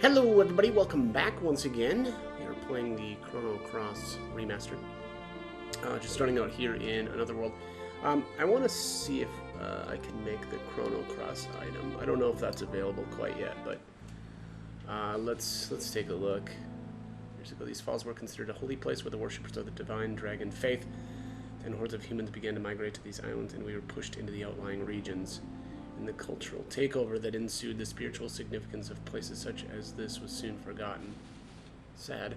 Hello everybody, welcome back once again. We are playing the Chrono Cross Remaster. Just starting out here in another world. I want to see if I can make the Chrono Cross item. I don't know if that's available quite yet, but let's take a look. Years ago, these falls were considered a holy place where the worshippers of the divine dragon faith. Then hordes of humans began to migrate to these islands, and we were pushed into the outlying regions. In the cultural takeover that ensued, the spiritual significance of places such as this was soon forgotten. Sad.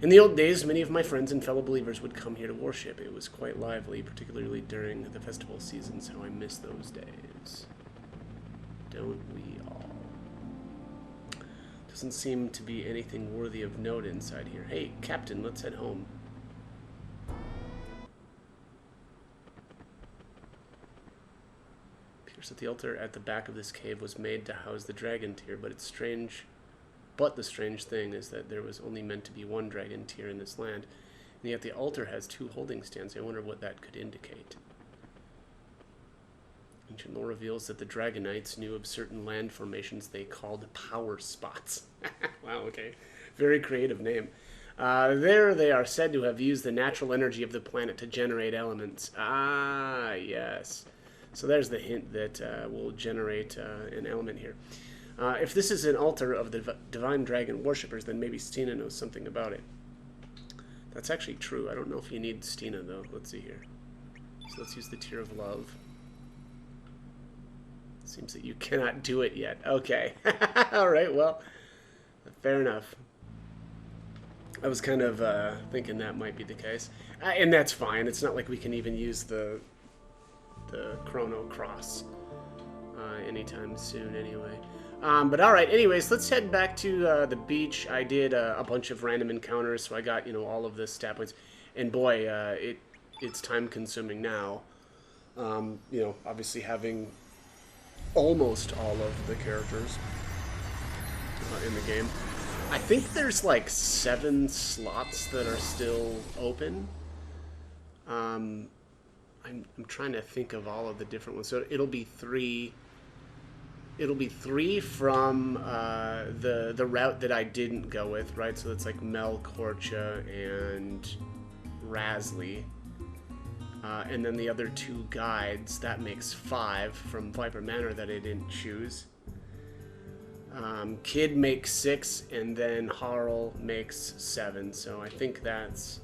In the old days, many of my friends and fellow believers would come here to worship. It was quite lively, particularly during the festival seasons. How I miss those days. Don't we all? Doesn't seem to be anything worthy of note inside here. Hey, Captain, let's head home. That the altar at the back of this cave was made to house the dragon tier, but it's strange. But the strange thing is that there was only meant to be one dragon tier in this land, and yet the altar has two holding stands. I wonder what that could indicate. Ancient lore reveals that the Dragonites knew of certain land formations they called power spots. Wow, okay. Very creative name. There they are said to have used the natural energy of the planet to generate elements. Ah, yes. So there's the hint that we'll generate an element here. If this is an altar of the divine dragon worshippers, then maybe Stina knows something about it. That's actually true. I don't know if you need Stina, though. Let's see here. So let's use the Tear of Love. Seems that you cannot do it yet. Okay. All right, well, fair enough. I was kind of thinking that might be the case. And that's fine. It's not like we can even use the Chrono Cross anytime soon anyway. But alright, anyways, let's head back to the beach. I did a bunch of random encounters, so I got, all of the stat points. And boy, it's time consuming now. Obviously having almost all of the characters in the game. I think there's like 7 slots that are still open. I'm trying to think of all of the different ones. So it'll be 3. It'll be 3 from the route that I didn't go with, right? So it's like Melkorcha and Rasley. And then the other 2 guides, that makes 5 from Viper Manor that I didn't choose. Kid makes 6, and then Harl makes 7. So I think that's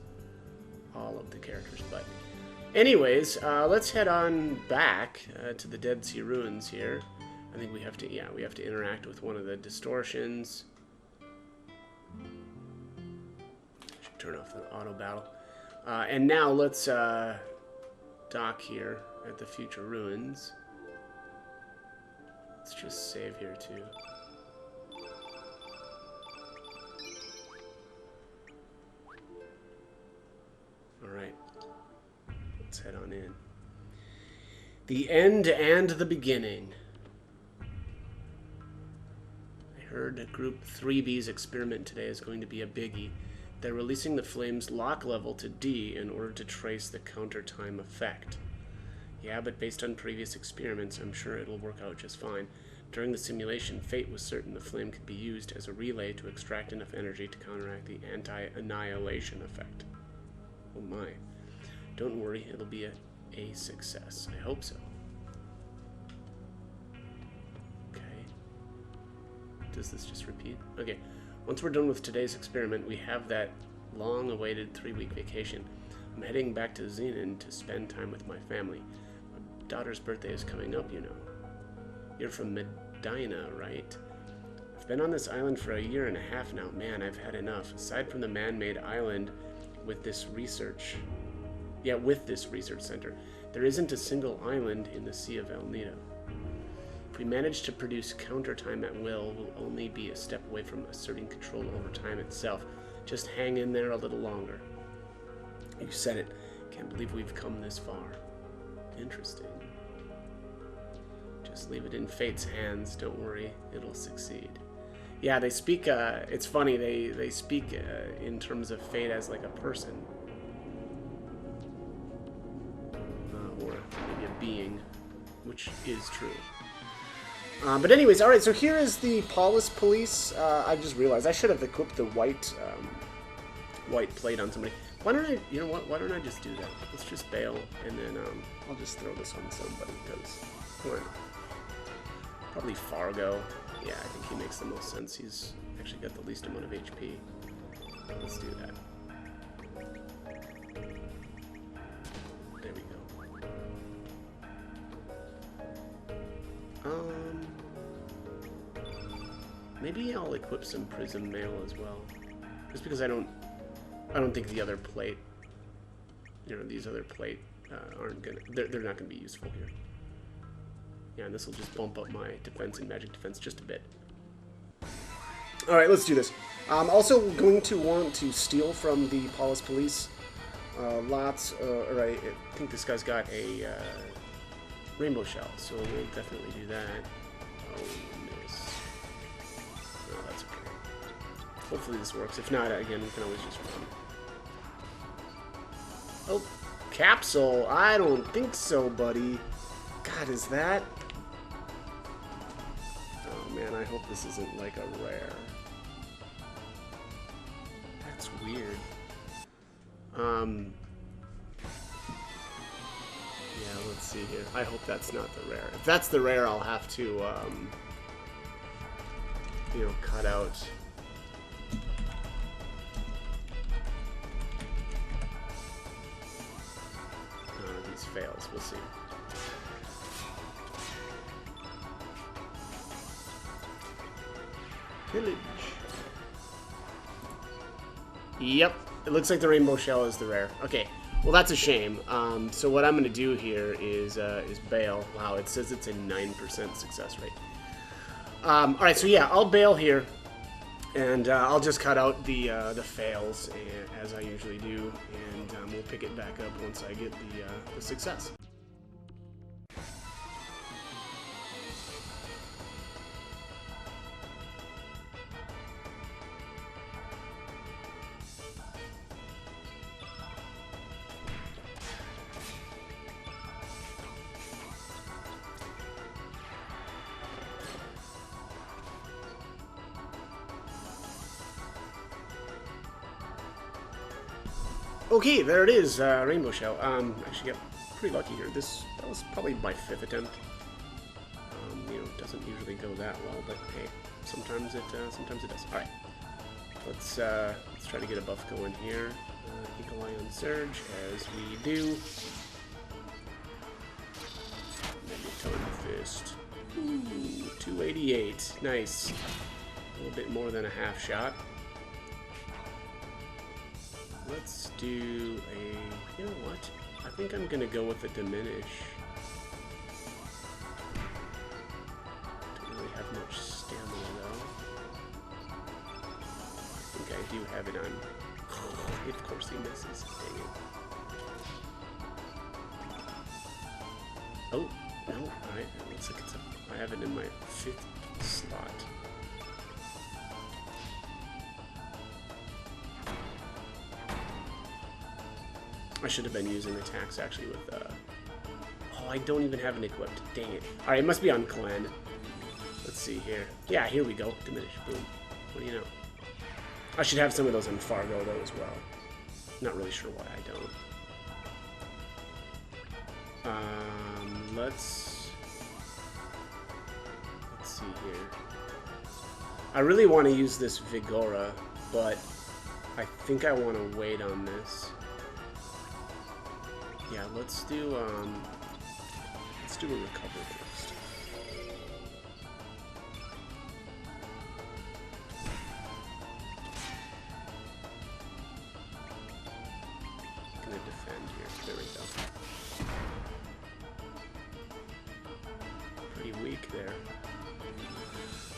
all of the characters, but anyways, let's head on back to the Dead Sea Ruins here. I think we have to interact with one of the distortions. Should turn off the auto battle. And now let's dock here at the Future Ruins. Let's just save here too. Alright. Let's head on in. The end and the beginning. I heard Group 3B's experiment today is going to be a biggie. They're releasing the flame's lock level to D in order to trace the counter time effect. Yeah, but based on previous experiments, I'm sure it'll work out just fine. During the simulation, Fate was certain the flame could be used as a relay to extract enough energy to counteract the anti-annihilation effect. Oh my. Don't worry, it'll be a success. I hope so. Okay. Does this just repeat? Okay. Once we're done with today's experiment, we have that long-awaited 3-week vacation. I'm heading back to Xenon to spend time with my family. My daughter's birthday is coming up, you know. You're from Medina, right? I've been on this island for 1.5 years now. Man, I've had enough. Aside from the man-made island with this research center, there isn't a single island in the Sea of El Nido. If we manage to produce counter time at will, we'll only be a step away from asserting control over time itself. Just hang in there a little longer. You said it. Can't believe we've come this far. Interesting. Just leave it in Fate's hands. Don't worry, it'll succeed. Yeah, they speak, it's funny, they speak in terms of Fate as like a person. Or maybe a being, which is true. But anyways, alright, so here is the Polispolice. I just realized I should have equipped the white plate on somebody. Why don't I, you know what, why don't I just do that? Let's just bail, and then I'll just throw this on somebody, because, why not? Probably Fargo. Yeah, I think he makes the most sense. He's actually got the least amount of HP. Let's do that. There we go. Maybe I'll equip some Prism Mail as well. Just because I don't think the other plate, you know, these other plate aren't gonna, they're not gonna be useful here. Yeah, and this will just bump up my defense and magic defense just a bit. All right, let's do this. I'm also going to want to steal from the Polispolice lots. Or I think this guy's got a rainbow shell, so we'll definitely do that. Oh, miss. No, that's okay. Hopefully this works. If not, again, we can always just run. Oh, capsule. I don't think so, buddy. God, is that? Oh man, I hope this isn't like a rare. That's weird. Yeah, let's see here. I hope that's not the rare. If that's the rare, I'll have to, you know, cut out. These fails. We'll see. Village. Yep, it looks like the rainbow shell is the rare. Okay, well that's a shame. So what I'm going to do here is bail. Wow, it says it's a 9% success rate. All right, so yeah, I'll bail here, and I'll just cut out the fails as I usually do, and we'll pick it back up once I get the success. Okay, there it is, rainbow shell. Actually got pretty lucky here. That was probably my 5th attempt. You know, it doesn't usually go that well, but hey, sometimes it does. All right, let's try to get a buff going here. Eagle Eye on Surge, as we do. Megaton Fist. Ooh, 288. Nice. A little bit more than a half shot. Let's do a, you know what? I think I'm gonna go with a diminish. Don't really have much stamina though. I think I do have it on. Of course he misses. Dang it. Oh, no, alright, it looks like it's up. I have it in my 5th slot. I should have been using attacks actually with, oh, I don't even have it equipped. Dang it. Alright, it must be on clan. Let's see here. Yeah, here we go. Diminish. Boom. What do you know? I should have some of those on Fargo, though, as well. Not really sure why I don't. Let's see here. I really want to use this Vigora, but I think I want to wait on this. Yeah, let's do a recover first. Gonna defend here. There we go. Pretty weak there.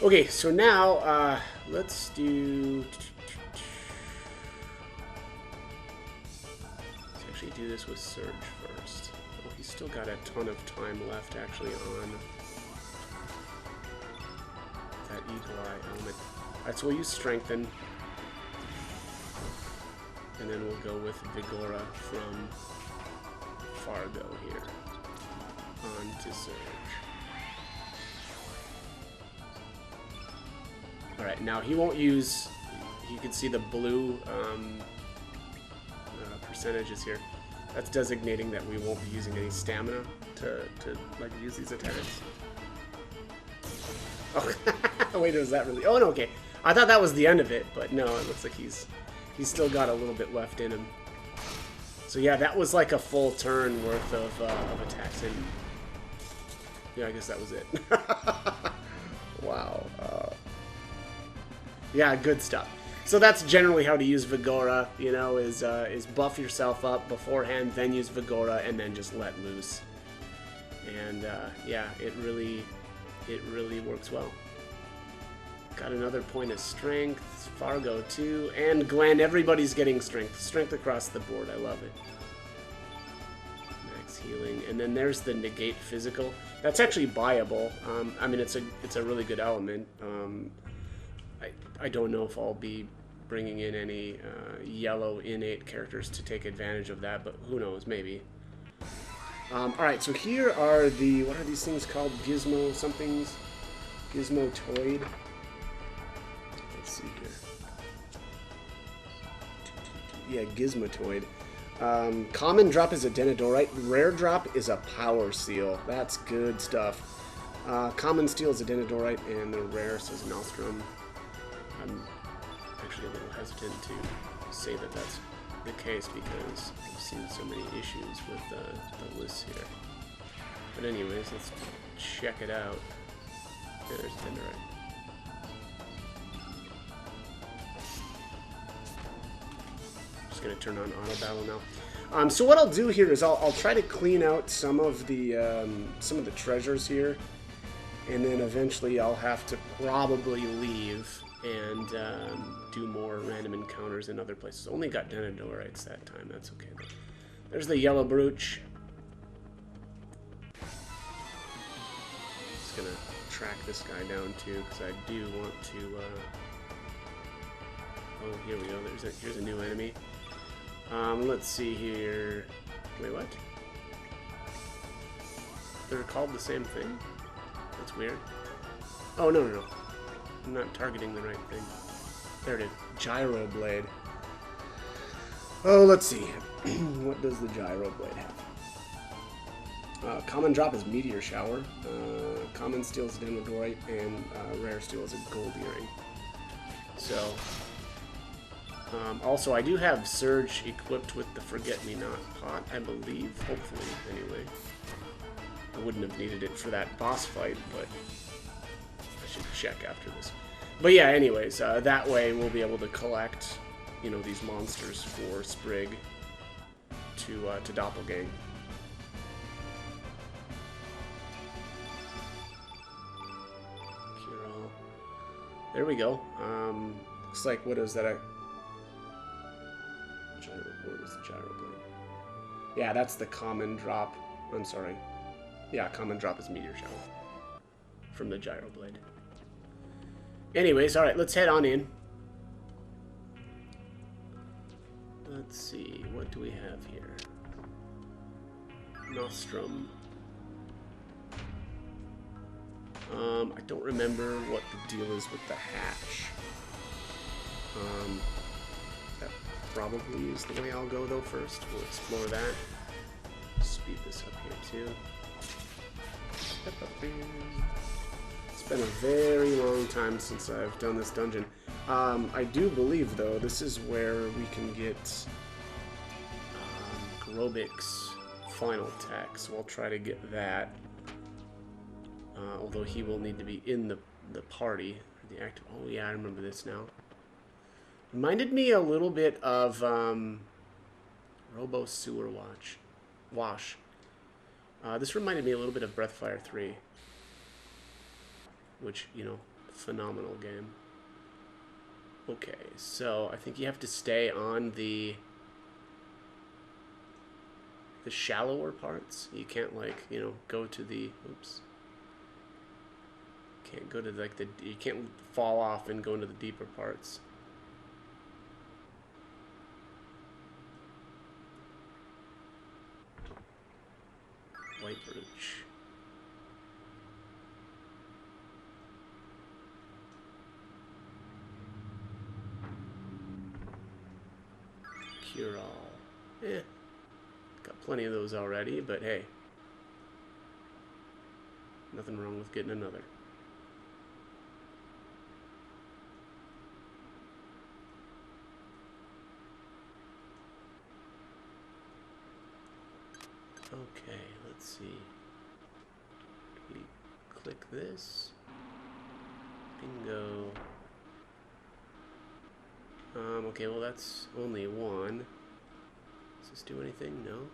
Okay, so now let's do. Do this with Surge first. Oh, he's still got a ton of time left actually on that Eagle Eye element. Alright, so we'll use Strengthen. And then we'll go with Vigora from Fargo here. On to Surge. Alright, now he won't use... You can see the blue percentages here. That's designating that we won't be using any stamina to like use these attacks. Oh, wait, was that really... Oh, no, okay. I thought that was the end of it, but no, it looks like he's still got a little bit left in him. So yeah, that was like a full turn worth of attacks, and yeah, I guess that was it. Wow. Yeah, good stuff. So that's generally how to use Vigora, you know, is buff yourself up beforehand, then use Vigora, and then just let loose. And yeah, it really works well. Got another point of strength, Fargo too, and Glenn. Everybody's getting strength. Strength across the board. I love it. Max healing, and then there's the negate physical. That's actually buyable. I mean, it's a really good element. I don't know if I'll be bringing in any yellow innate characters to take advantage of that, but who knows? Maybe. All right. So here are the, what are these things called? Gizmo somethings. Gizmotoid. Let's see here. Yeah, Gizmotoid. Common drop is a Denadorite. Rare drop is a Power Seal. That's good stuff. Common Steel is a Denadorite, and the rare says Nostrum. I'm actually a little hesitant to say that that's the case because I've seen so many issues with the lists here. But anyways, let's check it out. Yeah, there's Denadorite. Going to turn on auto battle now. So what I'll do here is I'll try to clean out some of the treasures here, and then eventually I'll have to probably leave and do more random encounters in other places. Only got Denadorites that time. That's okay though. There's the yellow brooch. Just gonna track this guy down too because I do want to. Oh, here we go. Here's a new enemy. Let's see here. Wait, what? They're called the same thing? That's weird. Oh, no. I'm not targeting the right thing. There it is. Gyro Blade. Oh, let's see. What does the Gyro Blade have? Common drop is Meteor Shower. Common Steel is Denadorite, and Rare Steel is a Gold Earring. So... also, I do have Surge equipped with the Forget-Me-Not pot, I believe. Hopefully, anyway. I wouldn't have needed it for that boss fight, but I should check after this. But yeah, anyways, that way we'll be able to collect, you know, these monsters for Sprig to Doppelgang. There we go. Looks like, what is that? What was the Gyro Blade? Yeah, that's the common drop. I'm sorry. Yeah, common drop is Meteor Shower from the Gyro Blade. Anyways, alright, let's head on in. Let's see, what do we have here? Nostrum. I don't remember what the deal is with the hatch. That probably is the way I'll go though first. We'll explore that. Speed this up here too. It's been a very long time since I've done this dungeon. I do believe though this is where we can get Grobik's final attack, so I'll try to get that. Although he will need to be in the party. The active. Oh yeah, I remember this now. Reminded me a little bit of Robo Sewer Wash. This reminded me a little bit of Breathfire 3. Which, you know, phenomenal game. Okay, so I think you have to stay on the shallower parts. You can't, like, you know, go to the... Oops. Can't go to, like, you can't fall off and go into the deeper parts. White Brooch. cure-all. Got plenty of those already, but hey. Nothing wrong with getting another. Okay, let's see. We click this. Bingo. Okay, well that's only one. Does this do anything? No.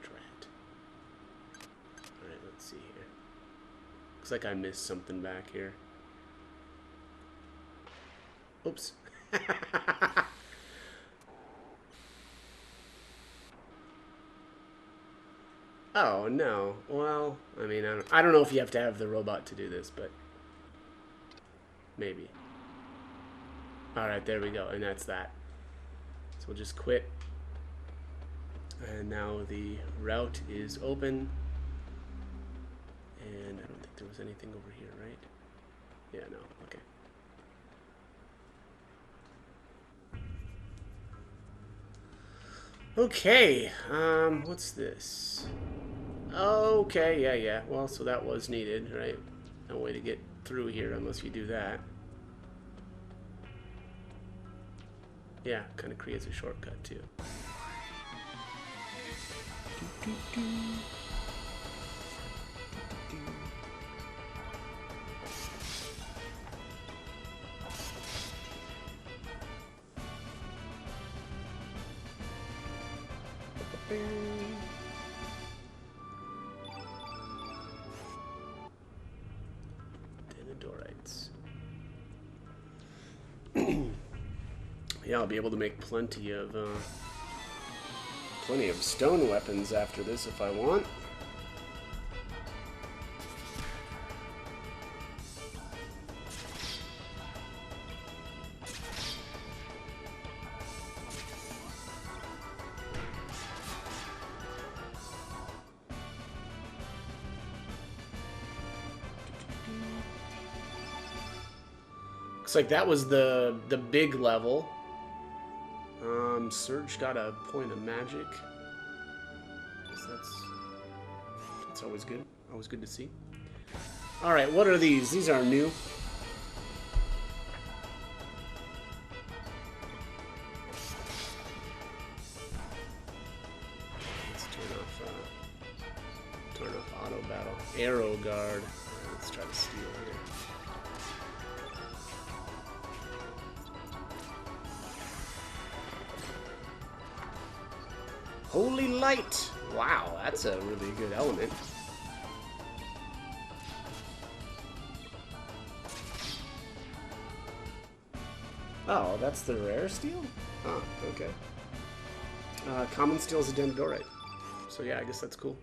Drat. Alright, let's see here. Looks like I missed something back here. Oops. Oh, no. Well, I mean, I don't know if you have to have the robot to do this, but maybe. Alright, there we go, and that's that. So we'll just quit. And now the route is open. And I don't think there was anything over here, right? Yeah, no, okay. Okay, what's this? Okay, yeah. Well, so that was needed, right? No way to get through here unless you do that. Yeah, kind of creates a shortcut, too. Denadorites. Yeah, I'll be able to make plenty of stone weapons after this if I want. Looks like that was the big level. Surge got a point of magic. Guess that's always good. Always good to see. All right, what are these? These are new. Let's turn off auto battle. Arrow guard. Right, let's try to steal here. Holy light! Wow, that's a really good element. Oh, that's the rare steel? Huh, okay. Common steel is a Denadorite. So yeah, I guess that's cool.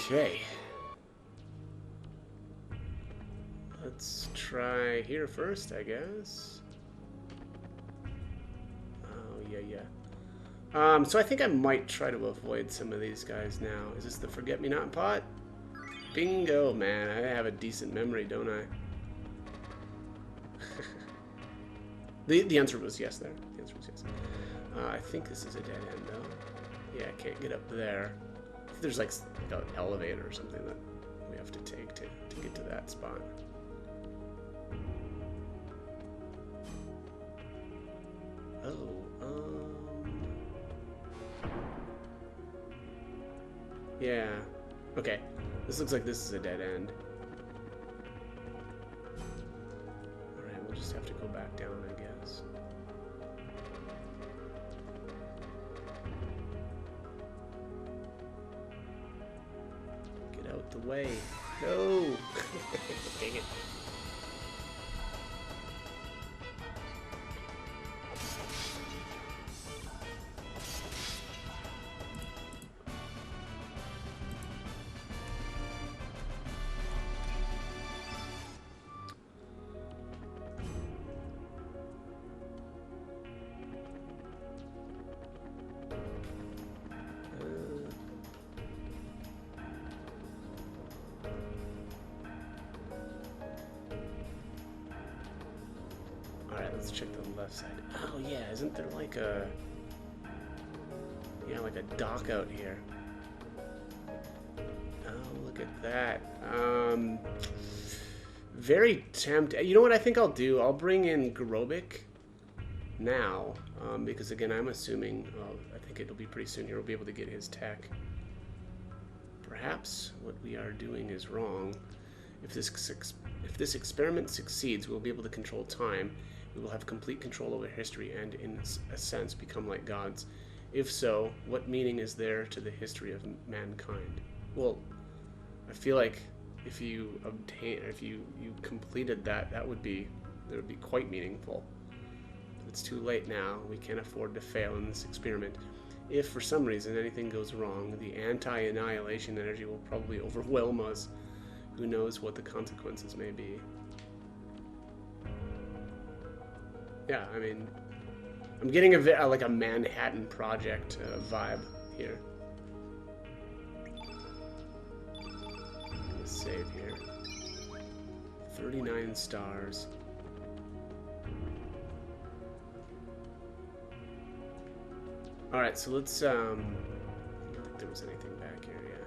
Okay. Let's try here first, I guess. Oh, yeah. So I think I might try to avoid some of these guys now. Is this the Forget-Me-Not pot? Bingo, man. I have a decent memory, don't I? The answer was yes there. The answer was yes. I think this is a dead end, though. Yeah, I can't get up there. There's like an elevator or something that we have to take to get to that spot. Yeah. Okay. This looks like this is a dead end. Alright, we'll just have to go back down, I guess. Get out the way. No! Dang it. let's check the left side. Oh yeah, isn't there like a... Yeah, like a dock out here. Oh, look at that. Very tempting. You know what I think I'll do? I'll bring in Grobik now, because again, I'm assuming, I think it'll be pretty soon here, we'll be able to get his tech. Perhaps what we are doing is wrong. If this experiment succeeds, we'll be able to control time. We will have complete control over history and, in a sense, become like gods. If so, what meaning is there to the history of mankind? Well, I feel like if you completed that, that would be quite meaningful. It's too late now. We can't afford to fail in this experiment. If for some reason anything goes wrong, the anti-annihilation energy will probably overwhelm us. Who knows what the consequences may be. Yeah, I mean, I'm getting like a Manhattan Project vibe here. Let's save here. 39 stars. Alright, so let's, I don't think there was anything back here, yeah.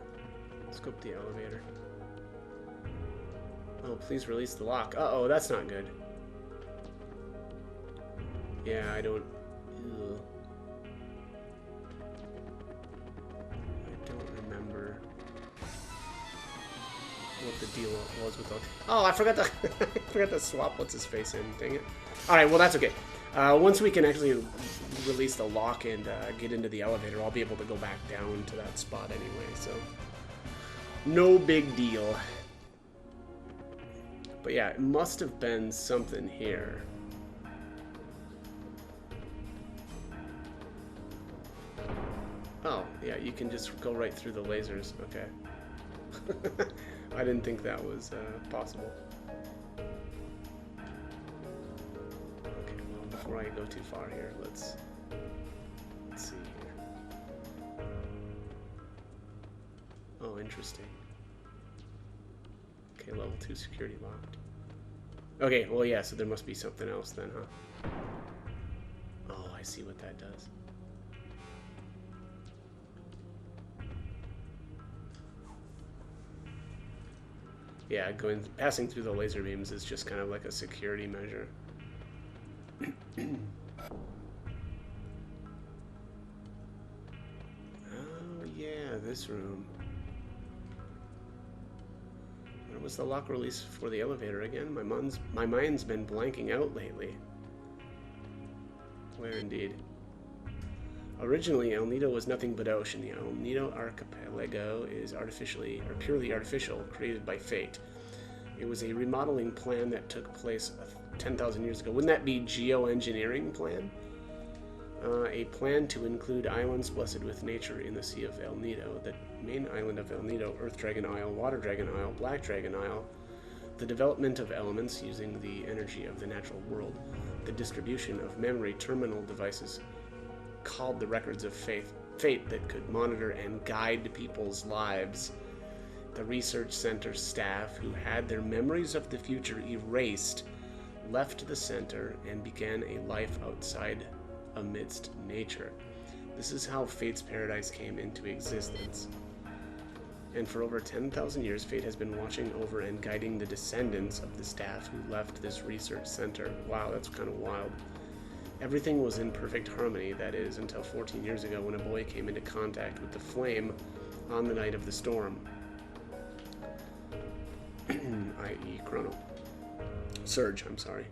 Let's go up the elevator. Oh, please release the lock. Uh-oh, that's not good. Yeah, I don't... Ew. I don't remember what the deal was with those. Oh, I forgot to, I forgot to swap what's-his-face in. Dang it. Alright, well, that's okay. Once we can actually release the lock and get into the elevator, I'll be able to go back down to that spot anyway, so... No big deal. But yeah, it must have been something here. Oh, yeah, you can just go right through the lasers. Okay. I didn't think that was possible. Okay, well, before I go too far here, let's see here. Oh, interesting. Okay, level 2 security locked. Okay, well, yeah, so there must be something else then, huh? Oh, I see what that does. Yeah, passing through the laser beams is just kind of like a security measure. Oh, yeah, this room. Where was the lock release for the elevator again? My mind's been blanking out lately. Where indeed? Originally, El Nido was nothing but ocean. The El Nido archipelago is purely artificial, created by fate. It was a remodeling plan that took place 10,000 years ago. Wouldn't that be geoengineering plan? A plan to include islands blessed with nature in the Sea of El Nido, the main island of El Nido, Earth Dragon Isle, Water Dragon Isle, Black Dragon Isle, the development of elements using the energy of the natural world, the distribution of memory terminal devices called the Records of Fate that could monitor and guide people's lives. The research center staff, who had their memories of the future erased, left the center and began a life outside amidst nature. This is how Fate's paradise came into existence. And for over 10,000 years, Fate has been watching over and guiding the descendants of the staff who left this research center. Wow, that's kind of wild. Everything was in perfect harmony, that is, until 14 years ago when a boy came into contact with the flame on the night of the storm. i.e. Chrono. Surge, I'm sorry.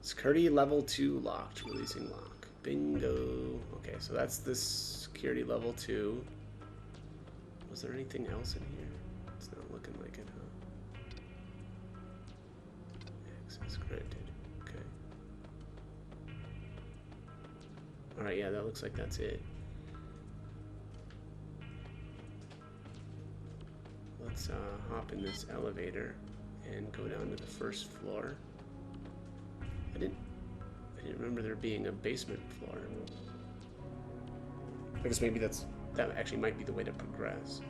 Security level 2 locked. Releasing lock. Bingo. Okay, so that's this security level 2. Was there anything else in here? It's not looking like it, huh? Access granted. Alright, yeah, that looks like that's it. Let's hop in this elevator and go down to the first floor. I didn't remember there being a basement floor. I guess maybe that actually might be the way to progress.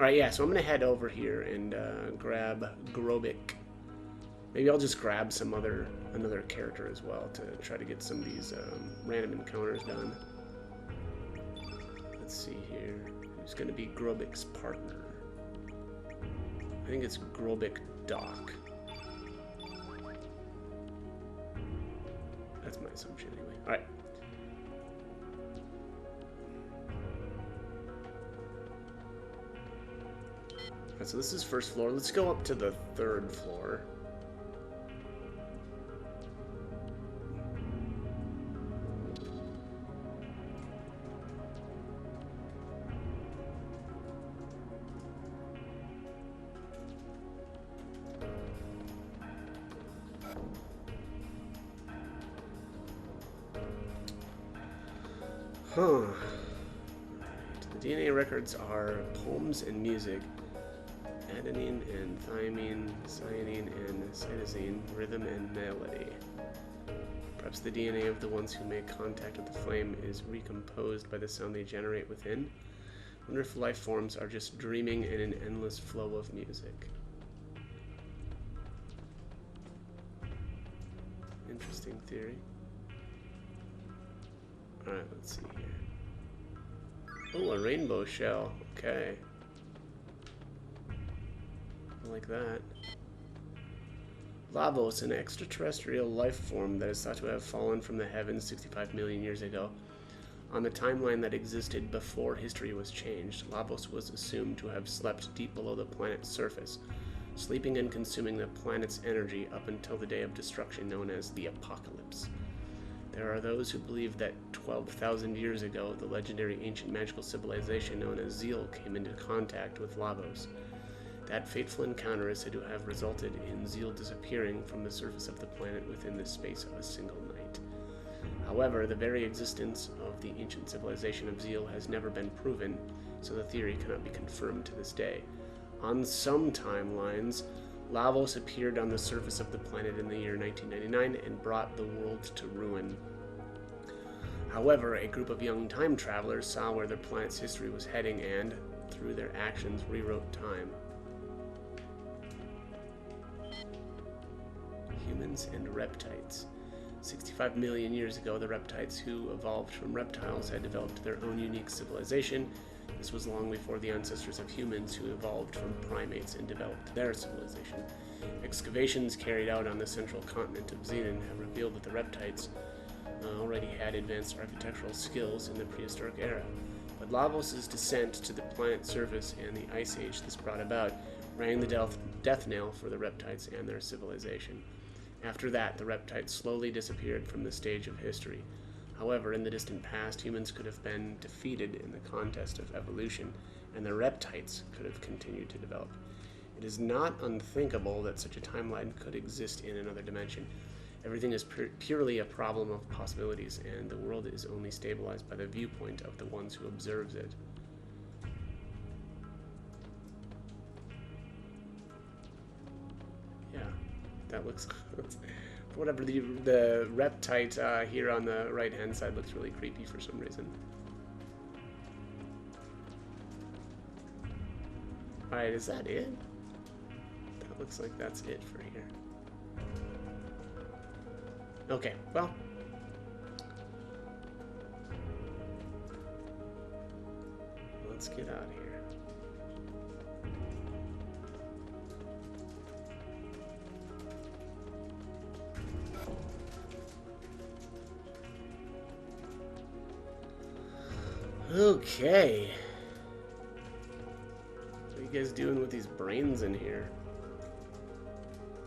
Alright, yeah, so I'm gonna head over here and grab Grobik. Maybe I'll just grab another character as well to try to get some of these random encounters done. Let's see here. Who's going to be Grobik's partner? I think it's Grobik Doc. That's my assumption anyway. Alright. Alright, so this is first floor. Let's go up to the third floor. Huh. The DNA records are poems and music, adenine and thymine, cyanine and cytosine, rhythm and melody. Perhaps the DNA of the ones who make contact with the flame is recomposed by the sound they generate within. I wonder if life forms are just dreaming in an endless flow of music. Interesting theory. Alright, let's see here. Oh, a rainbow shell. Okay. I like that. Lavos, an extraterrestrial life form that is thought to have fallen from the heavens 65 million years ago. On the timeline that existed before history was changed, Lavos was assumed to have slept deep below the planet's surface, sleeping and consuming the planet's energy up until the day of destruction known as the Apocalypse. There are those who believe that 12,000 years ago, the legendary ancient magical civilization known as Zeal came into contact with Lavos. That fateful encounter is said to have resulted in Zeal disappearing from the surface of the planet within the space of a single night. However, the very existence of the ancient civilization of Zeal has never been proven, so the theory cannot be confirmed to this day. On some timelines, Lavos appeared on the surface of the planet in the year 1999 and brought the world to ruin. However, a group of young time travelers saw where their planet's history was heading and, through their actions, rewrote time. Humans and reptites. 65 million years ago, the reptites who evolved from reptiles had developed their own unique civilization. This was long before the ancestors of humans who evolved from primates and developed their civilization. Excavations carried out on the central continent of Xenon have revealed that the reptites already had advanced architectural skills in the prehistoric era. But Lavos' descent to the planet's surface and the ice age this brought about rang the death knell for the reptites and their civilization. After that, the reptites slowly disappeared from the stage of history. However, in the distant past, humans could have been defeated in the contest of evolution, and the reptites could have continued to develop. It is not unthinkable that such a timeline could exist in another dimension. Everything is purely a problem of possibilities, and the world is only stabilized by the viewpoint of the ones who observes it. Yeah, that looks... whatever, the reptite here on the right-hand side looks really creepy for some reason. Alright, is that it? That looks like that's it for here. Okay, well. Let's get out of here. Okay. What are you guys doing with these brains in here?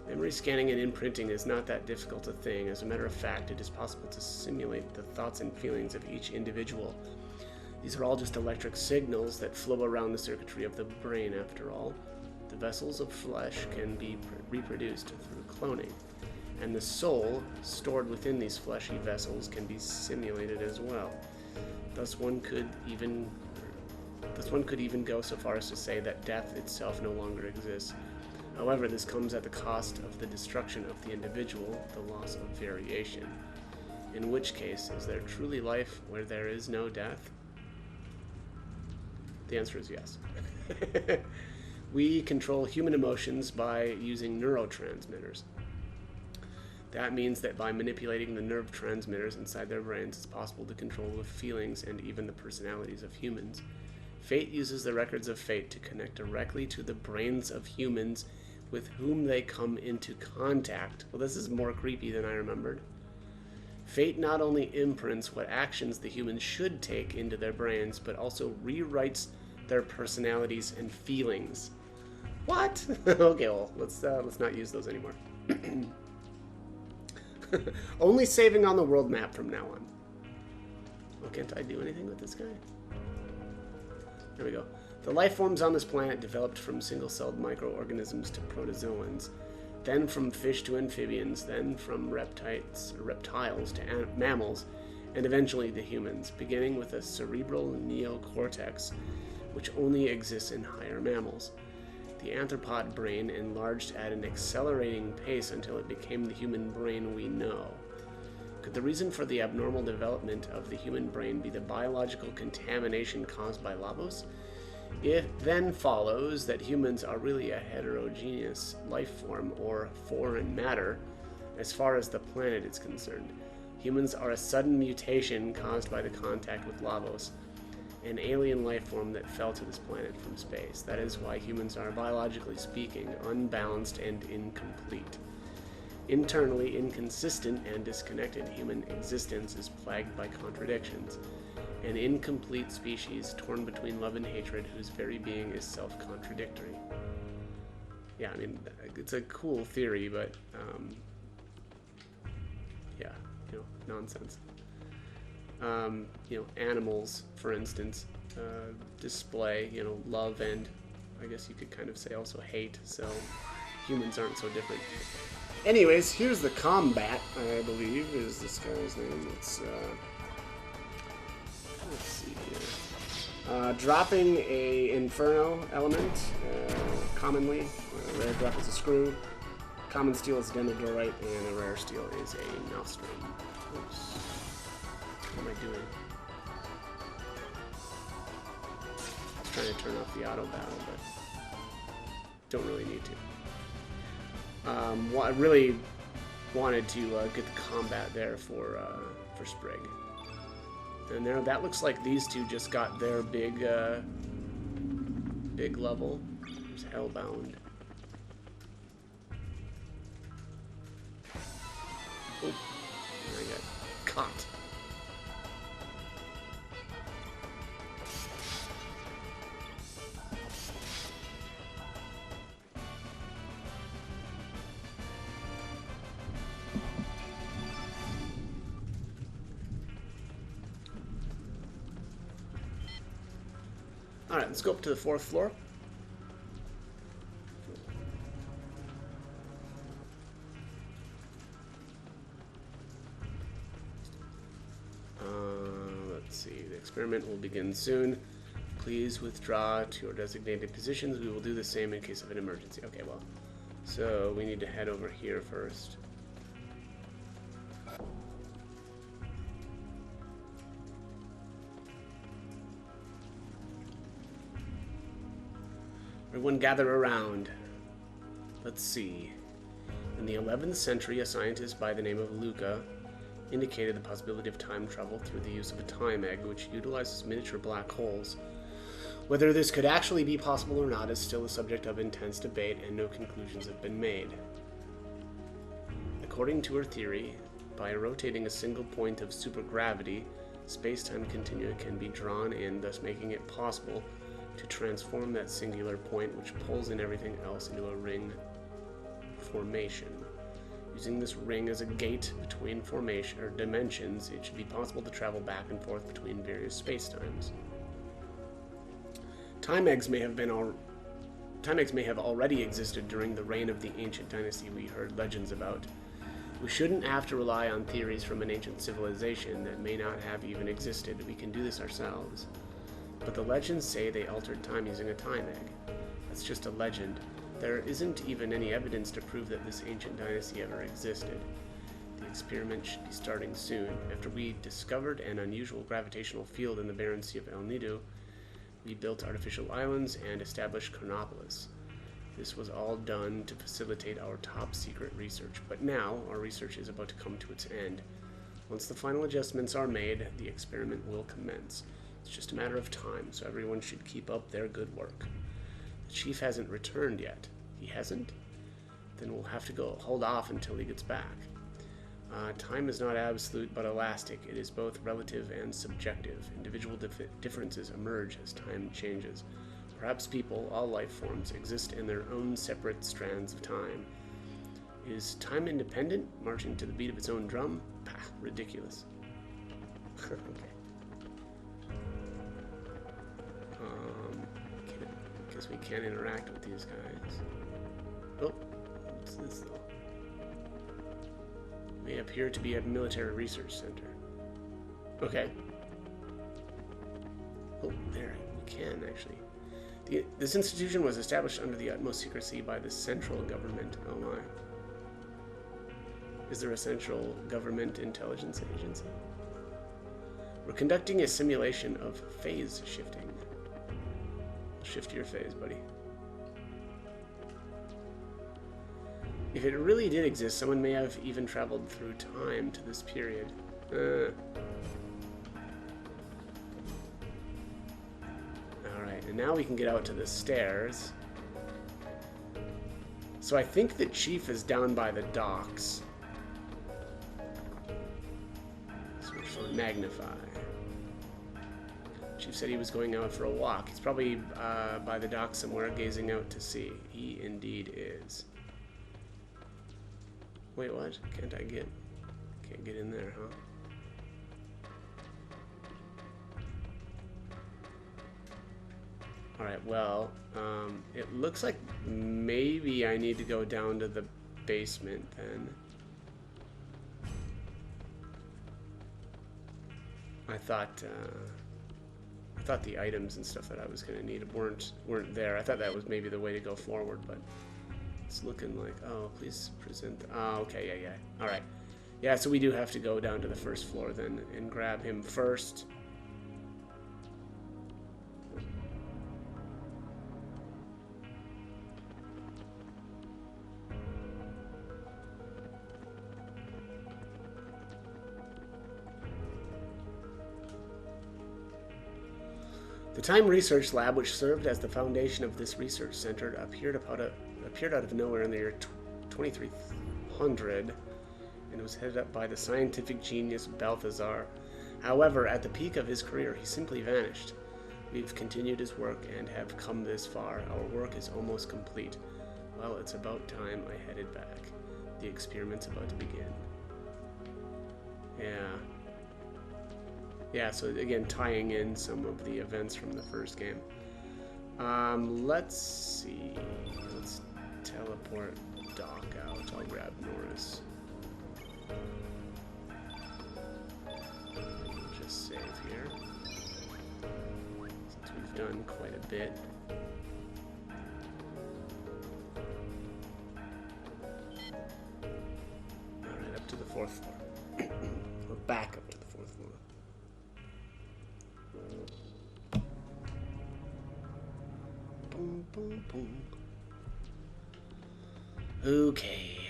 Memory scanning and imprinting is not that difficult a thing. As a matter of fact, it is possible to simulate the thoughts and feelings of each individual. These are all just electric signals that flow around the circuitry of the brain, after all. The vessels of flesh can be reproduced through cloning, and the soul, stored within these fleshy vessels, can be simulated as well. Thus one could even go so far as to say that death itself no longer exists. However, this comes at the cost of the destruction of the individual, the loss of variation. In which case, is there truly life where there is no death? The answer is yes. We control human emotions by using neurotransmitters. That means that by manipulating the nerve transmitters inside their brains, it's possible to control the feelings and even the personalities of humans. Fate uses the records of fate to connect directly to the brains of humans with whom they come into contact. Well, this is more creepy than I remembered. Fate not only imprints what actions the humans should take into their brains, but also rewrites their personalities and feelings. What? Okay, well, let's not use those anymore. Only saving on the world map from now on. Well, can't I do anything with this guy? There we go. The life forms on this planet developed from single-celled microorganisms to protozoans, then from fish to amphibians, then from reptiles to mammals, and eventually to humans, beginning with a cerebral neocortex, which only exists in higher mammals. The anthropod brain enlarged at an accelerating pace until it became the human brain we know. Could the reason for the abnormal development of the human brain be the biological contamination caused by Lavos? It then follows that humans are really a heterogeneous life form, or foreign matter, as far as the planet is concerned. Humans are a sudden mutation caused by the contact with Lavos, an alien life form that fell to this planet from space. That is why humans are, biologically speaking, unbalanced and incomplete. Internally inconsistent and disconnected, human existence is plagued by contradictions. An incomplete species torn between love and hatred, whose very being is self-contradictory. Yeah, I mean, it's a cool theory, but, yeah, nonsense. Animals, for instance, display, love and, I guess you could kind of say, also hate, so humans aren't so different. Anyways, here's the combat, I believe, is this guy's name. It's, let's see here. Dropping a Inferno element, commonly. Rare drop is a screw. Common steel is Denadorite, and a rare steel is a Nostrum. Oops. What am I doing? I was trying to turn off the auto battle, but don't really need to. I really wanted to get the combat there for Sprig. And there, that looks like these two just got their big level. There's Hellbound. Oh, I got caught. Alright, let's go up to the 4th floor. Let's see, the experiment will begin soon. Please withdraw to your designated positions. We will do the same in case of an emergency. Okay, well, so we need to head over here first. Everyone gather around. Let's see. In the 11th century, a scientist by the name of Luca indicated the possibility of time travel through the use of a time egg, which utilizes miniature black holes. Whether this could actually be possible or not is still a subject of intense debate, and no conclusions have been made. According to her theory, by rotating a single point of supergravity, space-time continua can be drawn in, thus making it possible to transform that singular point, which pulls in everything else, into a ring formation. Using this ring as a gate between formation or dimensions, it should be possible to travel back and forth between various spacetimes. Time eggs may have already existed during the reign of the ancient dynasty we heard legends about. We shouldn't have to rely on theories from an ancient civilization that may not have even existed. We can do this ourselves. But the legends say they altered time using a time egg. That's just a legend. There isn't even any evidence to prove that this ancient dynasty ever existed. The experiment should be starting soon. After we discovered an unusual gravitational field in the barren sea of El Nido, we built artificial islands and established Chronopolis. This was all done to facilitate our top secret research, but now our research is about to come to its end. Once the final adjustments are made, the experiment will commence. It's just a matter of time, so everyone should keep up their good work. The chief hasn't returned yet. He hasn't? Then we'll have to go hold off until he gets back. Time is not absolute but elastic. It is both relative and subjective. Individual differences emerge as time changes. Perhaps people, all life forms, exist in their own separate strands of time. Is time independent, marching to the beat of its own drum? Pah, ridiculous. Okay. Guess we can't interact with these guys. Oh, what's this though? May appear to be a military research center. Okay. Oh, there, we can actually. This institution was established under the utmost secrecy by the central government. Oh my. Is there a central government intelligence agency? We're conducting a simulation of phase shifting. Shift your phase, buddy. If it really did exist, someone may have even traveled through time to this period. Alright, and now we can get out to the stairs. So I think the chief is down by the docks. So we're showing magnify. Chief said he was going out for a walk. He's probably by the dock somewhere, gazing out to sea. He indeed is. Wait, what? Can't I get... Can't get in there, huh? Alright, well, it looks like maybe I need to go down to the basement then. I thought the items and stuff that I was going to need weren't there. I thought that was maybe the way to go forward, but it's looking like... Oh, please present... Oh, okay, yeah. Alright. Yeah, so we do have to go down to the first floor then and grab him first. The Time Research Lab, which served as the foundation of this research center, appeared out of nowhere in the year 2300 and was headed up by the scientific genius Balthazar. However, at the peak of his career, he simply vanished. We've continued his work and have come this far. Our work is almost complete. Well, it's about time I headed back. The experiment's about to begin. Yeah, so again, tying in some of the events from the first game. Let's see. Let's teleport Doc out. I'll grab Norris. We'll just save here, since we've done quite a bit. Alright, up to the 4th floor. Or back up to the 4th floor. Boom, boom, boom. Okay.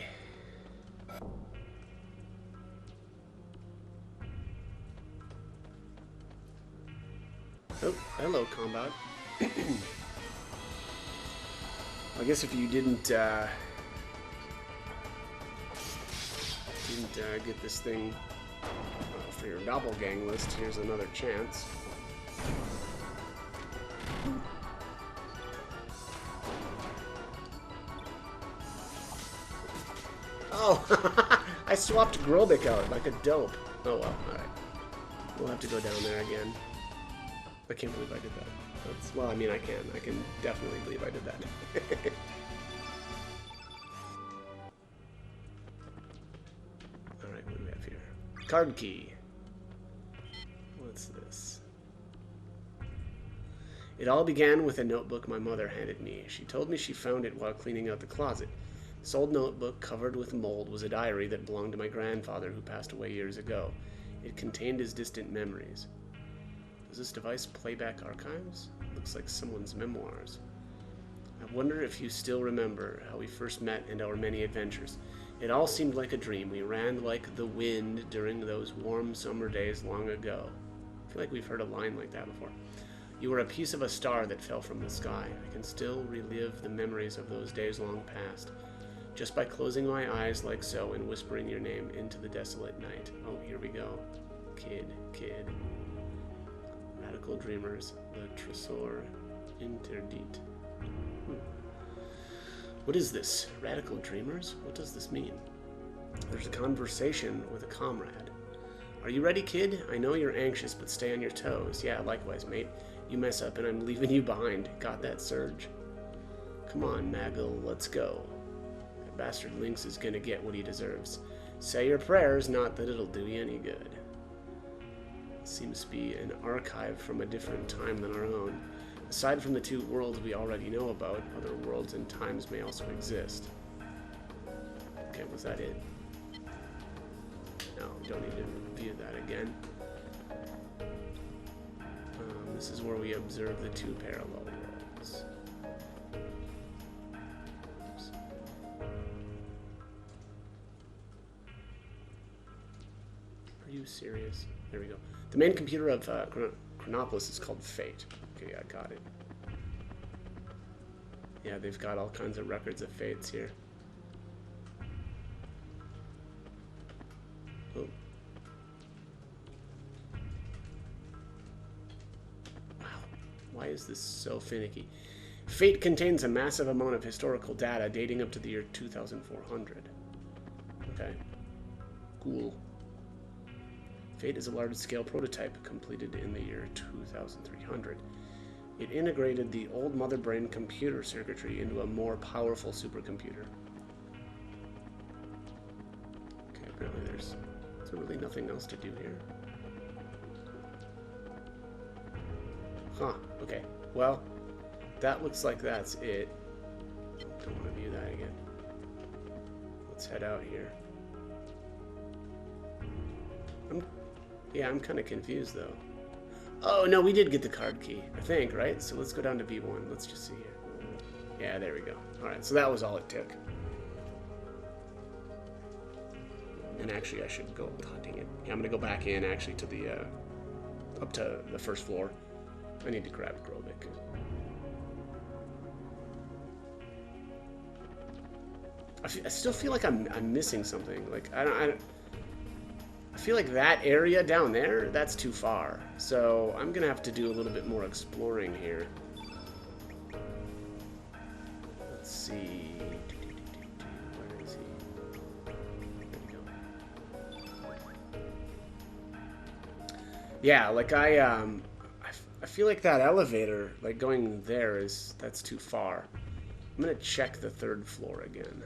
Oh, hello, combat. I guess if you didn't get this thing for your doppelgang list, here's another chance. Oh, I swapped Grobik out like a dope. Oh well, alright. We'll have to go down there again. I can't believe I did that. That's, well, I mean, I can definitely believe I did that. Alright, what do we have here? Card key. What's this? It all began with a notebook my mother handed me. She told me she found it while cleaning out the closet. This old notebook, covered with mold, was a diary that belonged to my grandfather, who passed away years ago. It contained his distant memories. Does this device play back archives? Looks like someone's memoirs. I wonder if you still remember how we first met and our many adventures. It all seemed like a dream. We ran like the wind during those warm summer days long ago. I feel like we've heard a line like that before. You were a piece of a star that fell from the sky. I can still relive the memories of those days long past, just by closing my eyes like so and whispering your name into the desolate night. Oh, here we go. Kid. Radical Dreamers, the Tresor Interdit. What is this? Radical Dreamers? What does this mean? There's a conversation with a comrade. Are you ready, kid? I know you're anxious, but stay on your toes. Yeah, likewise, mate. You mess up and I'm leaving you behind. Got that, Surge? Come on, Maggle, let's go. That bastard Lynx is gonna get what he deserves. Say your prayers, not that it'll do you any good. Seems to be an archive from a different time than our own. Aside from the two worlds we already know about, other worlds and times may also exist. Okay, was that it? No, don't need to view that again. This is where we observe the two parallel worlds. Oops. Are you serious? There we go. The main computer of Chronopolis is called Fate. Okay, I got it. Yeah, they've got all kinds of records of fates here. Oh. Wow. Why is this so finicky? Fate contains a massive amount of historical data dating up to the year 2400. Okay. Cool. Fate is a large-scale prototype completed in the year 2300. It integrated the old mother brain computer circuitry into a more powerful supercomputer. Okay, apparently there's really nothing else to do here. Huh, okay. Well, that looks like that's it. Don't want to view that again. Let's head out here. I'm kind of confused, though. Oh, no, we did get the card key, I think, right? So let's go down to B1. Let's just see here. Yeah, there we go. All right, so that was all it took. And actually, I should go hunting it. Yeah, I'm going to go back in, actually, to the, up to the first floor. I need to grab Grobik. I still feel like I'm missing something. Like, I feel like that area down there, that's too far. So I'm gonna have to do a little bit more exploring here. Let's see. Where is he? There we go. Yeah, like I feel like that elevator, like going there that's too far. I'm gonna check the third floor again.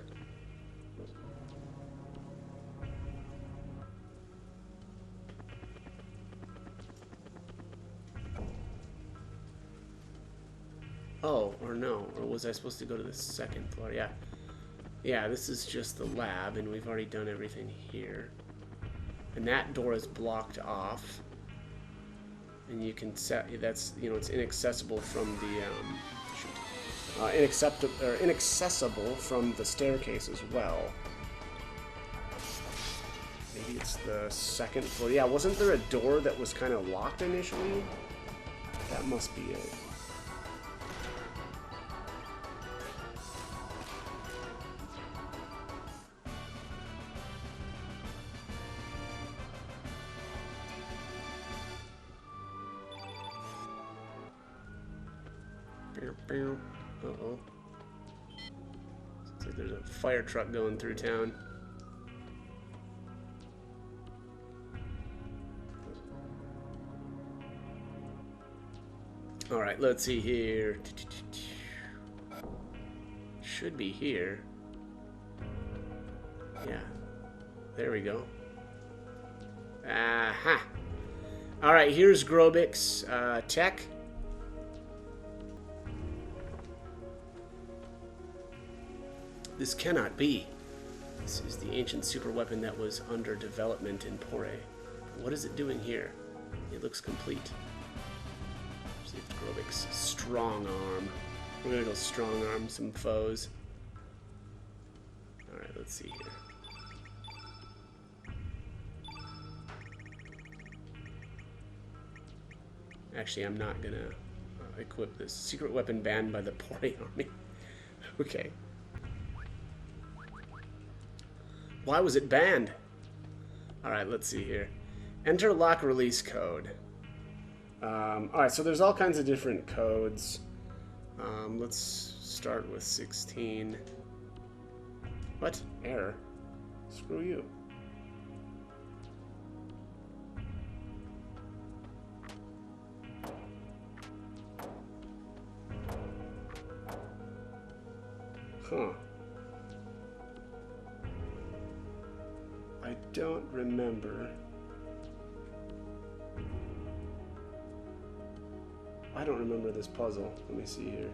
Oh, or no, or was I supposed to go to the second floor? Yeah. Yeah, this is just the lab, and we've already done everything here. And that door is blocked off. And you can set, that's, you know, it's inaccessible from the, inaccessible from the staircase as well. Maybe it's the second floor. Yeah, wasn't there a door that was kind of locked initially? That must be it. Uh-oh. Looks like there's a fire truck going through town. Alright, let's see here. Should be here. Yeah. There we go. Aha! Alright, here's Grobik's tech. This cannot be. This is the ancient super weapon that was under development in Pore. What is it doing here? It looks complete. See if Grobik's strong arm. We're gonna go strong arm some foes. Alright, let's see here. Actually, I'm not gonna equip this. Secret weapon banned by the Pori army. Okay. Why was it banned? Alright, let's see here. Enter lock release code. Alright, so there's all kinds of different codes. Let's start with 16. What? Error? Screw you. Huh. I don't remember. I don't remember this puzzle. Let me see here.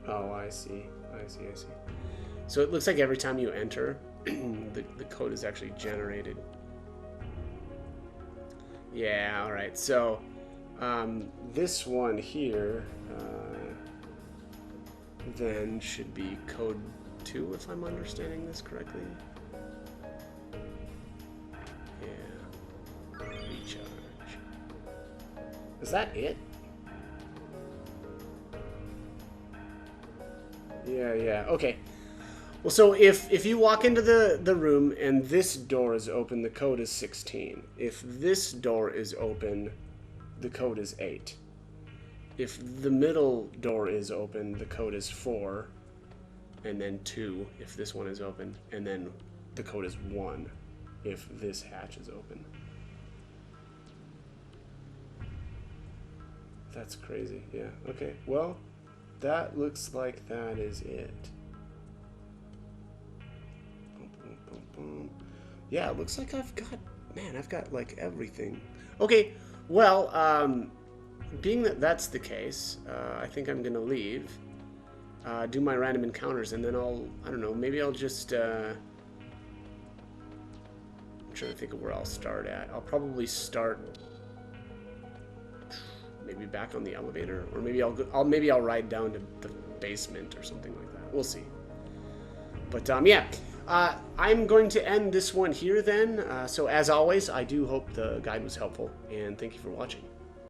Oh, I see. I see. So it looks like every time you enter, the code is actually generated. Yeah, alright. So, this one here, then should be code 2, if I'm understanding this correctly. Yeah. Recharge. Is that it? Yeah, okay. Well, so if you walk into the room and this door is open, the code is 16. If this door is open, the code is 8. If the middle door is open, the code is 4. And then 2 if this one is open. And then the code is 1 if this hatch is open. That's crazy, yeah. Okay, well, that looks like that is it. Yeah, it looks like I've got like everything. Okay, well, being that that's the case, I think I'm gonna leave, do my random encounters, and then I don't know, maybe I'll just, I'm trying to think of where I'll start at. I'll probably start maybe back on the elevator, or maybe I'll ride down to the basement or something like that. We'll see. But yeah. I'm going to end this one here then. So as always, I do hope the guide was helpful, and thank you for watching.